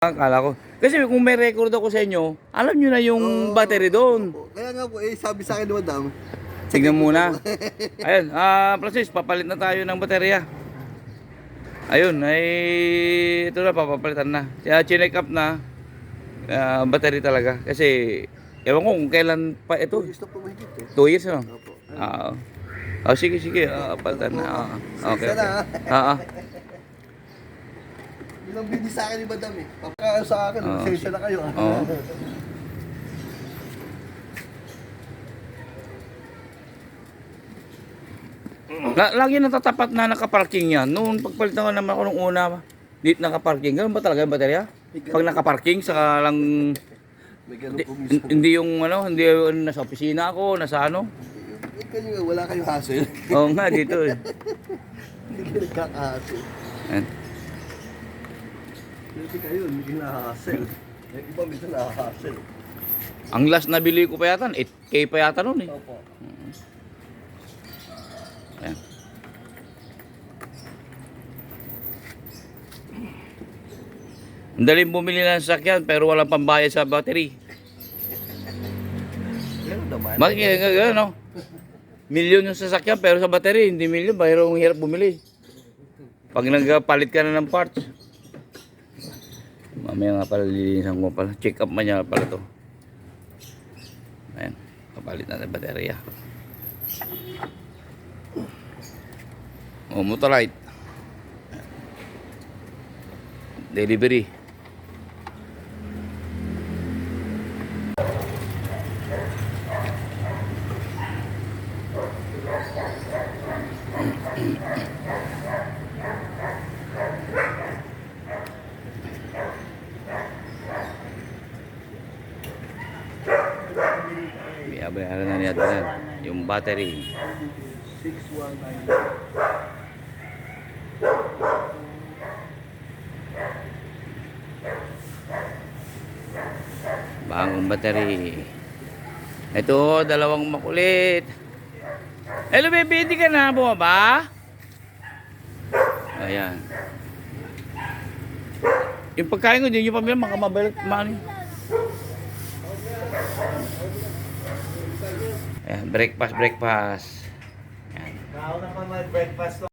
Akala ko. Kasi kung may record ako sa inyo, alam nyo na yung battery doon. Kaya nga po, sabi sa akin ni Madam. Tingnan muna. Ayun, Francis, papalit na tayo ng baterya. Ayun, ay ito na, papapalitan na. Kaya chinek up na battery talaga. Kasi, ewan ko kung kailan pa ito. 2 years na po mahigit eh. 2 years na. Opo. Sige, palitan na. Okay. Ilang bini sa akin ni Madam eh. Papakaano sa akin, sensya na kayo. Oo. Lagi natatapat na nakaparking yan. Noon pagpalitan ko naman ako nung una, dito nakaparking. Ganun ba talaga yung baterya? Pag nakaparking, saka lang May ganun po mismo. hindi yung hindi yung nasa opisina ako, nasa ano. Kanyo nga, wala kayong hassle. Oo nga, dito eh. Hindi kayo nagkaka-hassle. Ayan. Hindi kayo, hindi kayo naka-hassle. Yung iba minsan naka-hassle. Ang last na bili ko pa yata, 8K pa yata noon eh. Opo. Ayan. Ang daling bumili ng sasakyan pero walang pambayad sa battery. Ganun naman. Bakit no? Milyon yung sasakyan pero sa battery hindi milyon, bayro ang hirap bumili. Pag nagpalit ka na ng parts. Mamaya nga pala lilinisan ko pala. Check up man niya pala to. Ayan, kapalit na ng baterya. Motorite. Delivery. Bayaran na niya din yung battery. 619. Bagong battery. Ito, dalawang makulit. Hello baby, hindi ka na bumaba? Ayan. Yung pagkain ko, hindi nyo pamilya, makamabalik money. Ayan, breakfast. Ayan. Nauna pa mag-breakfast.